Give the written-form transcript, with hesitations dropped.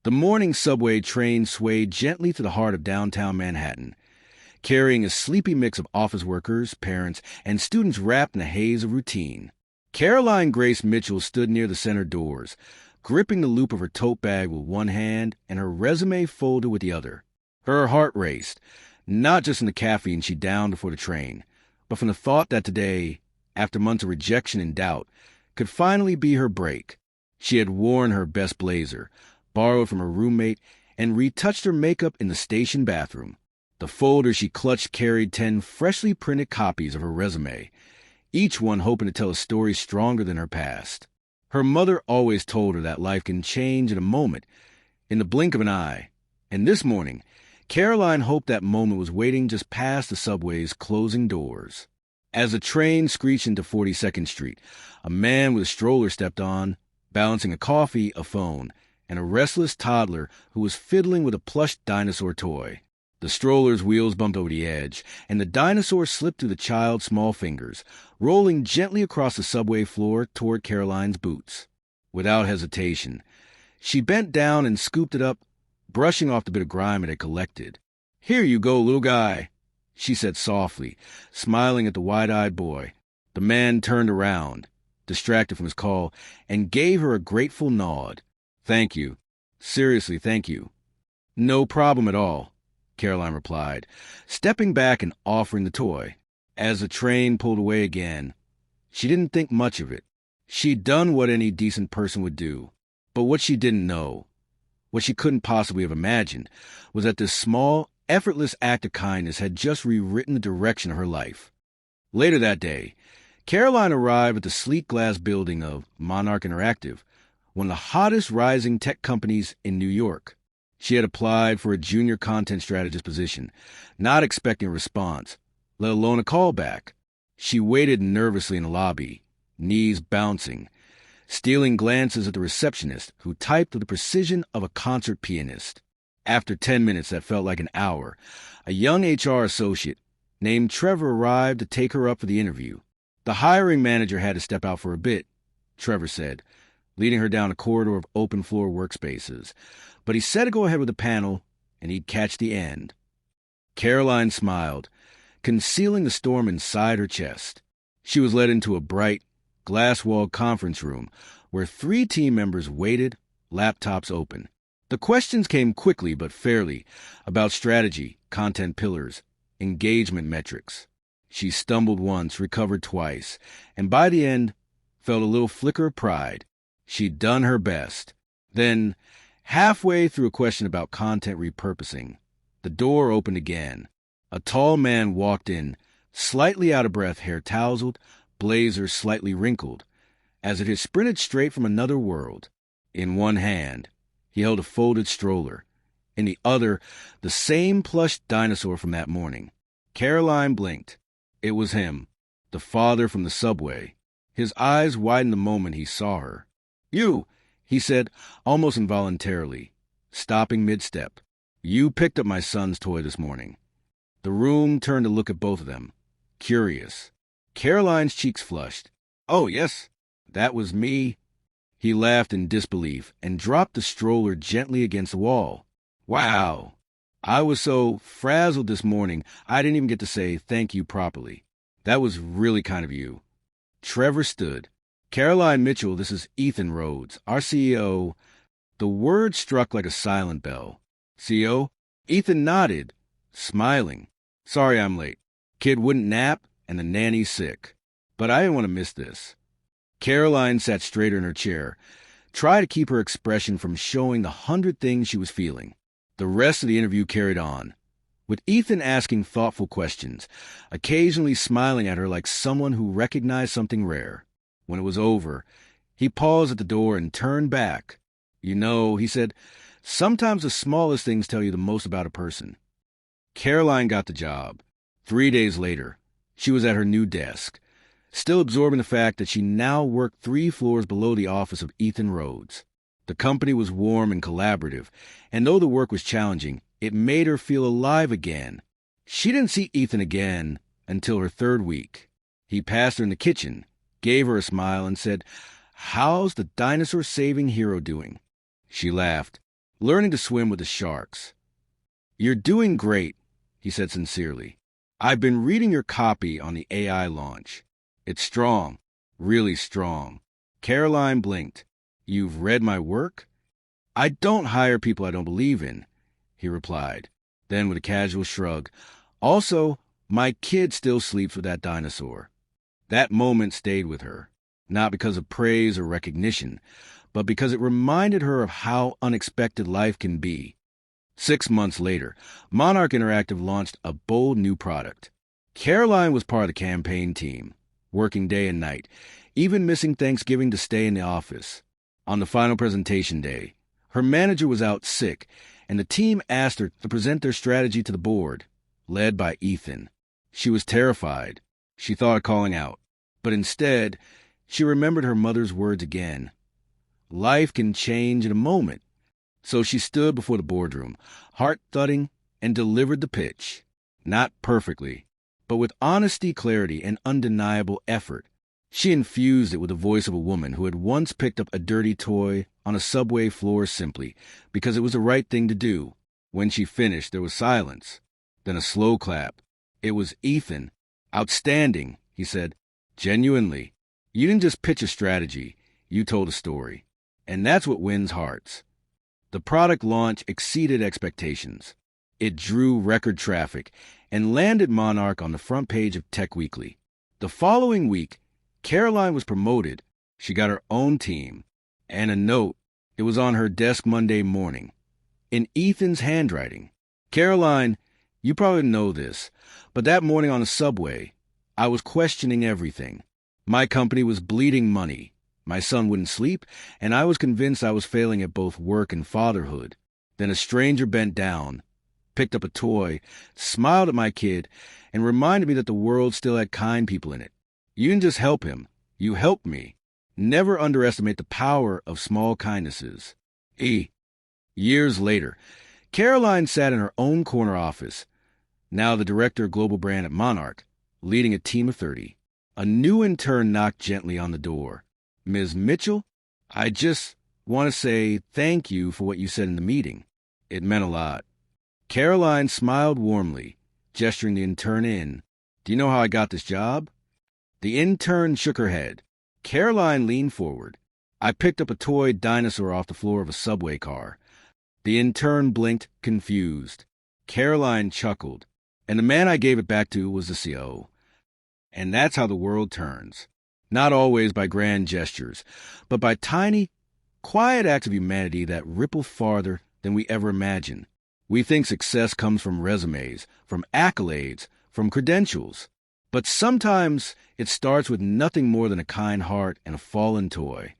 The morning subway train swayed gently to the heart of downtown Manhattan, carrying a sleepy mix of office workers, parents, and students wrapped in a haze of routine. Caroline Grace Mitchell stood near the center doors, gripping the loop of her tote bag with one hand and her resume folded with the other. Her heart raced, not just from the caffeine she downed before the train, but from the thought that today, after months of rejection and doubt, could finally be her break. She had worn her best blazer, borrowed from her roommate, and retouched her makeup in the station bathroom. The folder she clutched carried 10 freshly printed copies of her resume, each one hoping to tell a story stronger than her past. Her mother always told her that life can change in a moment, in the blink of an eye. And this morning, Caroline hoped that moment was waiting just past the subway's closing doors. As the train screeched into 42nd Street, a man with a stroller stepped on, balancing a coffee, a phone, and a restless toddler who was fiddling with a plush dinosaur toy. The stroller's wheels bumped over the edge, and the dinosaur slipped through the child's small fingers, rolling gently across the subway floor toward Caroline's boots. Without hesitation, she bent down and scooped it up, brushing off the bit of grime it had collected. "Here you go, little guy," she said softly, smiling at the wide-eyed boy. The man turned around, distracted from his call, and gave her a grateful nod. "Thank you. Seriously, thank you." "No problem at all," Caroline replied, stepping back and offering the toy. As the train pulled away again, she didn't think much of it. She'd done what any decent person would do. But what she didn't know, what she couldn't possibly have imagined, was that this small, effortless act of kindness had just rewritten the direction of her life. Later that day, Caroline arrived at the sleek glass building of Monarch Interactive, one of the hottest rising tech companies in New York. She had applied for a junior content strategist position, not expecting a response, let alone a callback. She waited nervously in the lobby, knees bouncing, stealing glances at the receptionist, who typed with the precision of a concert pianist. After 10 minutes that felt like an hour, a young HR associate named Trevor arrived to take her up for the interview. The hiring manager had to step out for a bit, Trevor said, leading her down a corridor of open-floor workspaces. But he said to go ahead with the panel, and he'd catch the end. Caroline smiled, concealing the storm inside her chest. She was led into a bright, glass-walled conference room where 3 team members waited, laptops open. The questions came quickly but fairly, about strategy, content pillars, engagement metrics. She stumbled once, recovered twice, and by the end, felt a little flicker of pride. She'd done her best. Then, halfway through a question about content repurposing, the door opened again. A tall man walked in, slightly out of breath, hair tousled, blazer slightly wrinkled, as if he had sprinted straight from another world. In one hand, he held a folded stroller. In the other, the same plush dinosaur from that morning. Caroline blinked. It was him, the father from the subway. His eyes widened the moment he saw her. "You," he said, almost involuntarily, stopping mid-step. "You picked up my son's toy this morning." The room turned to look at both of them, curious. Caroline's cheeks flushed. "Oh, yes, that was me." He laughed in disbelief and dropped the stroller gently against the wall. "Wow. I was so frazzled this morning, I didn't even get to say thank you properly. That was really kind of you." Trevor stood. "Caroline Mitchell, this is Ethan Rhodes, our CEO." The word struck like a silent bell. "CEO?" Ethan nodded, smiling. "Sorry I'm late. Kid wouldn't nap, and the nanny's sick. But I didn't want to miss this." Caroline sat straighter in her chair, tried to keep her expression from showing the 100 things she was feeling. The rest of the interview carried on, with Ethan asking thoughtful questions, occasionally smiling at her like someone who recognized something rare. When it was over, he paused at the door and turned back. "You know," he said, "sometimes the smallest things tell you the most about a person." Caroline got the job. 3 days later, she was at her new desk, still absorbing the fact that she now worked 3 floors below the office of Ethan Rhodes. The company was warm and collaborative, and though the work was challenging, it made her feel alive again. She didn't see Ethan again until her 3rd week. He passed her in the kitchen, gave her a smile, and said, "How's the dinosaur-saving hero doing?" She laughed. learning to swim with the sharks. "You're doing great," he said sincerely. "I've been reading your copy on the AI launch. It's strong, really strong." Caroline blinked. "You've read my work?" "I don't hire people I don't believe in," he replied. Then with a casual shrug, "Also, my kid still sleeps with that dinosaur." That moment stayed with her, not because of praise or recognition, but because it reminded her of how unexpected life can be. 6 months later, Monarch Interactive launched a bold new product. Caroline was part of the campaign team, working day and night, even missing Thanksgiving to stay in the office. On the final presentation day, her manager was out sick, and the team asked her to present their strategy to the board, led by Ethan. She was terrified. She thought of calling out, but instead, she remembered her mother's words again. Life can change in a moment. So she stood before the boardroom, heart thudding, and delivered the pitch. Not perfectly, but with honesty, clarity, and undeniable effort. She infused it with the voice of a woman who had once picked up a dirty toy on a subway floor simply because it was the right thing to do. When she finished, there was silence, then a slow clap. It was Ethan. "Outstanding," he said. "Genuinely. You didn't just pitch a strategy, you told a story. And that's what wins hearts." The product launch exceeded expectations. It drew record traffic and landed Monarch on the front page of Tech Weekly. The following week, Caroline was promoted. She got her own team. And a note. It was on her desk Monday morning, in Ethan's handwriting. "Caroline, you probably know this, but that morning on the subway, I was questioning everything. My company was bleeding money. My son wouldn't sleep, and I was convinced I was failing at both work and fatherhood. Then a stranger bent down, picked up a toy, smiled at my kid, and reminded me that the world still had kind people in it. You didn't just help him, you helped me. Never underestimate the power of small kindnesses." Years later, Caroline sat in her own corner office, now the director of global brand at Monarch, leading a team of 30. A new intern knocked gently on the door. "Ms. Mitchell, I just want to say thank you for what you said in the meeting. It meant a lot." Caroline smiled warmly, gesturing the intern in. "Do you know how I got this job?" The intern shook her head. Caroline leaned forward. "I picked up a toy dinosaur off the floor of a subway car." The intern blinked, confused. Caroline chuckled. "And the man I gave it back to was the CO. And that's how the world turns. Not always by grand gestures, but by tiny, quiet acts of humanity that ripple farther than we ever imagine. We think success comes from resumes, from accolades, from credentials. But sometimes it starts with nothing more than a kind heart and a fallen toy.